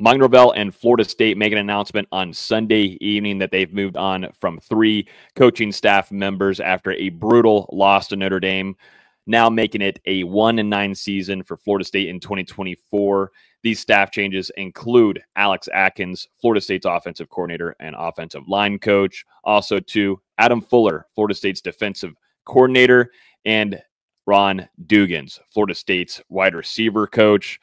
Norvell and Florida State make an announcement on Sunday evening that they've moved on from 3 coaching staff members after a brutal loss to Notre Dame, now making it a 1-9 season for Florida State in 2024. These staff changes include Alex Atkins, Florida State's offensive coordinator and offensive line coach. Also to Adam Fuller, Florida State's defensive coordinator, and Ron Dugans, Florida State's wide receiver coach.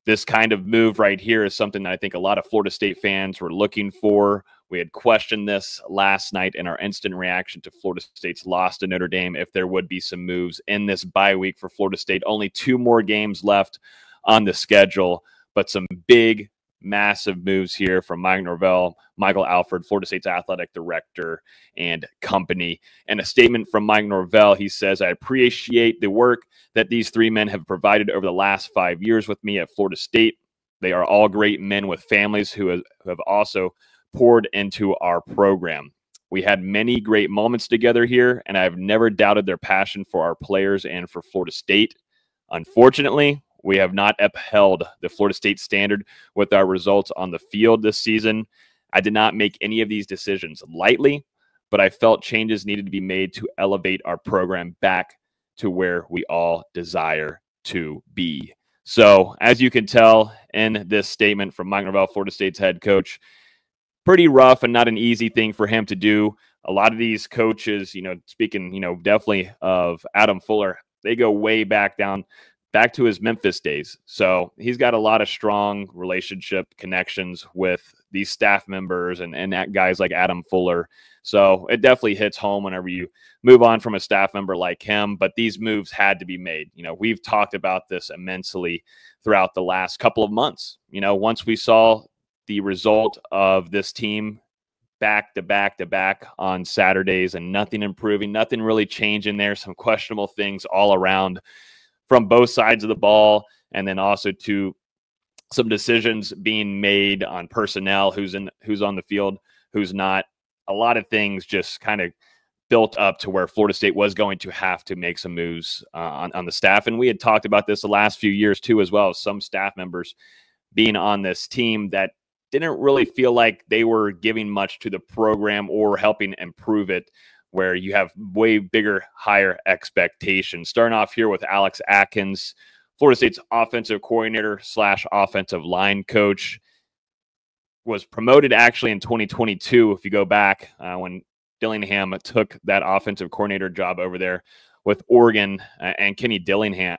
This kind of move right here is something that I think a lot of Florida State fans were looking for. We had questioned this last night in our instant reaction to Florida State's loss to Notre Dame, if there would be some moves in this bye week for Florida State. Only 2 more games left on the schedule, but some big, massive moves here from Mike Norvell, Michael Alford, Florida State's athletic director, and company. And a statement from Mike Norvell, he says, "I appreciate the work that these 3 men have provided over the last 5 years with me at Florida State. They are all great men with families who have also poured into our program. We had many great moments together here, and I've never doubted their passion for our players and for Florida State. Unfortunately, we have not upheld the Florida State standard with our results on the field this season. I did not make any of these decisions lightly, but I felt changes needed to be made to elevate our program back to where we all desire to be." So, as you can tell in this statement from Mike Norvell, Florida State's head coach, pretty rough and not an easy thing for him to do. A lot of these coaches, speaking, definitely of Adam Fuller, they go way back to his Memphis days. So he's got a lot of strong relationship connections with these staff members and guys like Adam Fuller. So it definitely hits home whenever you move on from a staff member like him. But these moves had to be made. We've talked about this immensely throughout the last couple of months. Once we saw the result of this team back to back on Saturdays and nothing improving, nothing really changing there, some questionable things all around from both sides of the ball, and then also to some decisions being made on personnel, who's on the field, who's not. A lot of things just kind of built up to where Florida State was going to have to make some moves on the staff. And we had talked about this the last few years too, as well, as some staff members being on this team that didn't really feel like they were giving much to the program or helping improve it, where you have way bigger, higher expectations. Starting off here with Alex Atkins, Florida State's offensive coordinator / offensive line coach, was promoted actually in 2022. If you go back when Dillingham took that offensive coordinator job over there with Oregon and Kenny Dillingham,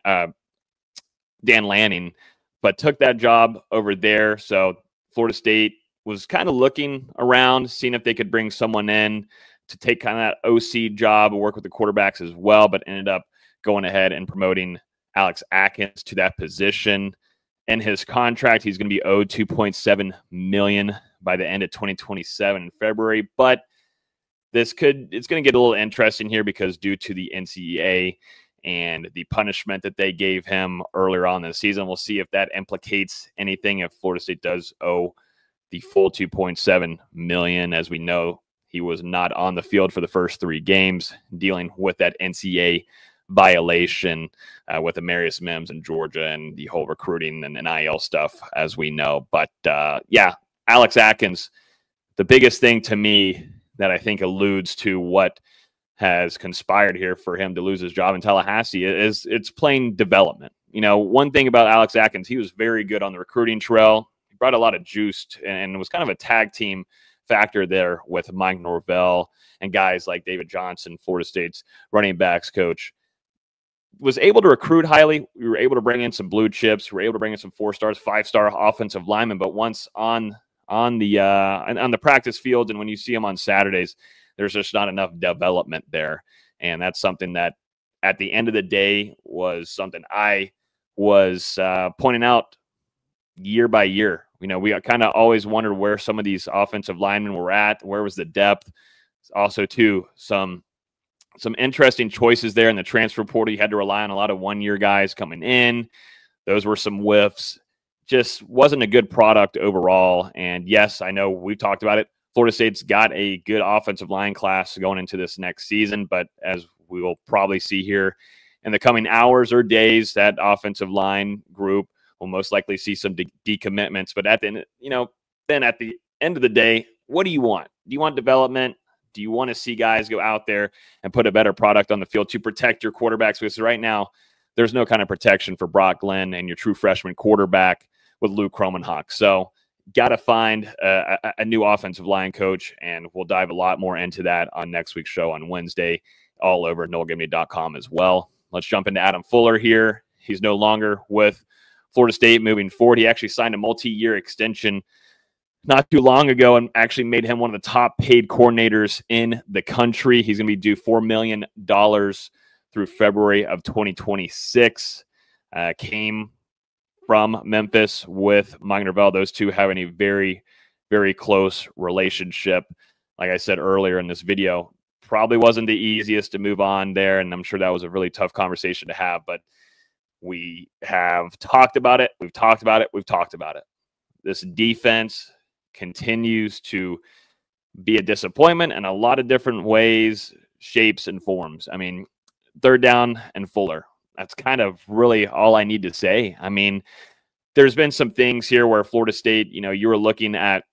Dan Lanning, but took that job over there. So Florida State was kind of looking around, seeing if they could bring someone in to take kind of that OC job and work with the quarterbacks as well, but ended up going ahead and promoting Alex Atkins to that position. In his contract, he's going to be owed $2.7 million by the end of 2027 in February. But it's going to get a little interesting here because due to the NCAA and the punishment that they gave him earlier on in the season, we'll see if that implicates anything if Florida State does owe the full $2.7 million. As we know, he was not on the field for the first 3 games, dealing with that NCAA violation with Amarius Mims in Georgia and the whole recruiting and NIL stuff, as we know. But yeah, Alex Atkins, the biggest thing to me that I think alludes to what has conspired here for him to lose his job in Tallahassee is it's playing development. One thing about Alex Atkins, he was very good on the recruiting trail. He brought a lot of juice and was kind of a tag team factor there with Mike Norvell and guys like David Johnson, Florida State's running backs coach. Was able to recruit highly. We were able to bring in some blue chips. We were able to bring in some 4-stars, 5-star offensive linemen. But once on the practice field and when you see them on Saturdays, there's just not enough development there. And that's something that at the end of the day was something I was pointing out year by year. We kind of always wondered where some of these offensive linemen were at, where was the depth. Also, too, some interesting choices there in the transfer portal. You had to rely on a lot of one-year guys coming in. Those were some whiffs. Just wasn't a good product overall. And yes, I know we've talked about it. Florida State's got a good offensive line class going into this next season, but as we will probably see here in the coming hours or days, that offensive line group We'll most likely see some decommitments. But at the end, then at the end of the day, what do you want? Do you want development? Do you want to see guys go out there and put a better product on the field to protect your quarterbacks? Because right now, there's no kind of protection for Brock Glenn and your true freshman quarterback with Luke Kromenhoek. So got to find a new offensive line coach, and we'll dive a lot more into that on next week's show on Wednesday, all over NoleGameday.com as well. Let's jump into Adam Fuller here. He's no longer with Florida State moving forward. He actually signed a multi-year extension not too long ago and actually made him one of the top paid coordinators in the country. He's going to be due $4 million through February of 2026. Came from Memphis with Mike Norvell. Those two having a very, very close relationship. Like I said earlier in this video, probably wasn't the easiest to move on there, and I'm sure that was a really tough conversation to have, but we have talked about it. We've talked about it. We've talked about it. This defense continues to be a disappointment in a lot of different ways, shapes, and forms. I mean, third down and Fuller. That's kind of really all I need to say. I mean, there's been some things here where Florida State, you were looking at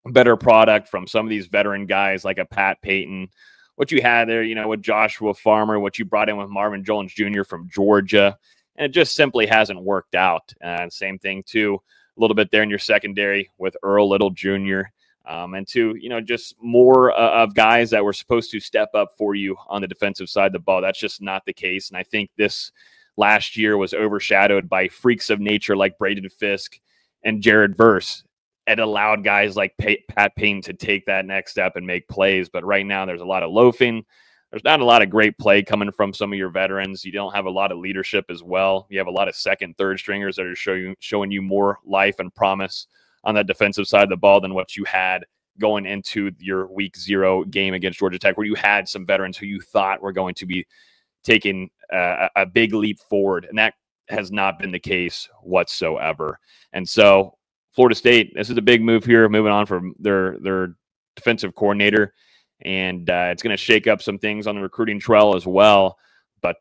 better product from some of these veteran guys like a Pat Payton. What you had there, with Joshua Farmer, what you brought in with Marvin Jones Jr. from Georgia, and it just simply hasn't worked out. Same thing, too, a little bit there in your secondary with Earl Little Jr., and two, just more of guys that were supposed to step up for you on the defensive side of the ball. That's just not the case. And I think this last year was overshadowed by freaks of nature like Braden Fisk and Jared Verse. It allowed guys like Pat Payne to take that next step and make plays. But right now there's a lot of loafing. There's not a lot of great play coming from some of your veterans. You don't have a lot of leadership as well. You have a lot of second, third stringers that are showing you more life and promise on that defensive side of the ball than what you had going into your week 0 game against Georgia Tech, where you had some veterans who you thought were going to be taking a big leap forward. And that has not been the case whatsoever. And so Florida State, this is a big move here, moving on from their defensive coordinator. And it's going to shake up some things on the recruiting trail as well. But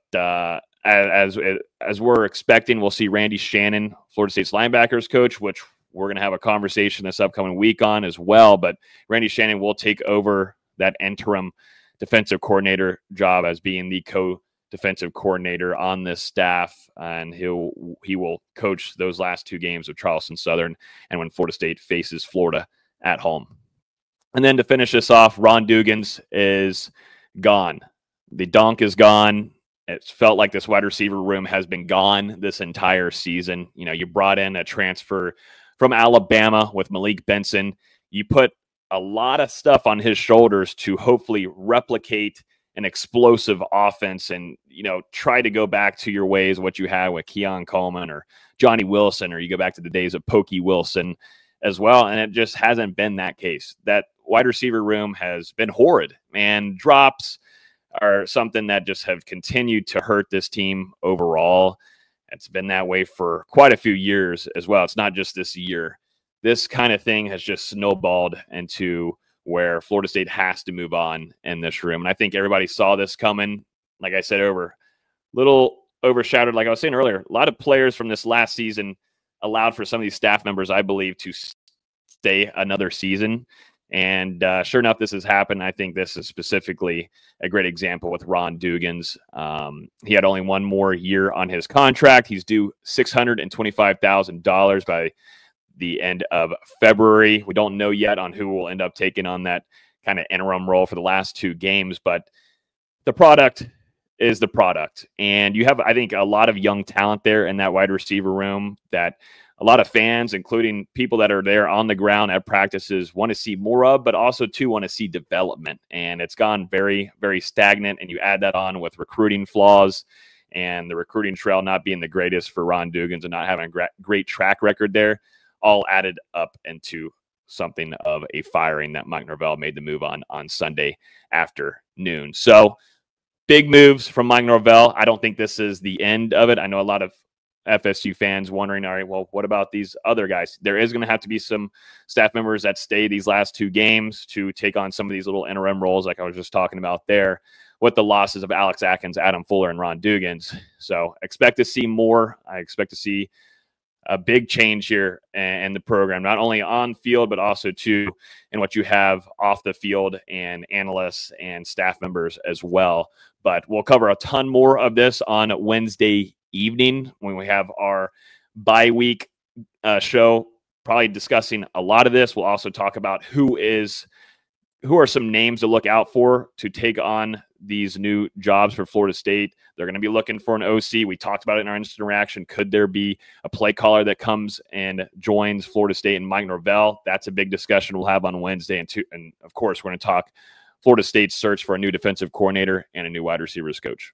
as we're expecting, we'll see Randy Shannon, Florida State's linebackers coach, which we're going to have a conversation this upcoming week on as well. But Randy Shannon will take over that interim defensive coordinator job as being the co-defensive coordinator on this staff. And he will coach those last 2 games of Charleston Southern and when Florida State faces Florida at home. And then to finish this off, Ron Dugans is gone. The donk is gone. It's felt like this wide receiver room has been gone this entire season. You brought in a transfer from Alabama with Malik Benson. You put a lot of stuff on his shoulders to hopefully replicate an explosive offense and, try to go back to your ways, what you had with Keon Coleman or Johnny Wilson, or you go back to the days of Pokey Wilson as well. And it just hasn't been that case. That wide receiver room has been horrid, and drops are something that just have continued to hurt this team overall. It's been that way for quite a few years as well. It's not just this year. This kind of thing has just snowballed into where Florida State has to move on in this room. And I think everybody saw this coming. Like I said, little overshadowed, like I was saying earlier, a lot of players from this last season allowed for some of these staff members, I believe, to stay another season. And sure enough, this has happened. I think this is specifically a great example with Ron Dugans. He had only 1 more year on his contract. He's due $625,000 by the end of February. We don't know yet on who will end up taking on that kind of interim role for the last 2 games, but the product is the product. And you have, I think, a lot of young talent there in that wide receiver room that a lot of fans, including people that are there on the ground at practices, want to see more of, but also, too, want to see development. And it's gone very, very stagnant. And you add that on with recruiting flaws and the recruiting trail not being the greatest for Ron Dugans and not having a great track record there, all added up into something of a firing that Mike Norvell made the move on Sunday afternoon. So big moves from Mike Norvell. I don't think this is the end of it. I know a lot of FSU fans wondering, all right, well, what about these other guys? There is going to have to be some staff members that stay these last 2 games to take on some of these little interim roles like I was just talking about there with the losses of Alex Atkins, Adam Fuller, and Ron Dugans. So expect to see more. I expect to see a big change here in the program, not only on field, but also too in what you have off the field and analysts and staff members as well. But we'll cover a ton more of this on Wednesday evening when we have our bye week show, probably discussing a lot of this. We'll also talk about who are some names to look out for to take on these new jobs for Florida State. They're going to be looking for an OC. We talked about it in our instant reaction. Could there be a play caller that comes and joins Florida State and Mike Norvell? That's a big discussion we'll have on Wednesday. And of course, we're going to talk Florida State's search for a new defensive coordinator and a new wide receivers coach.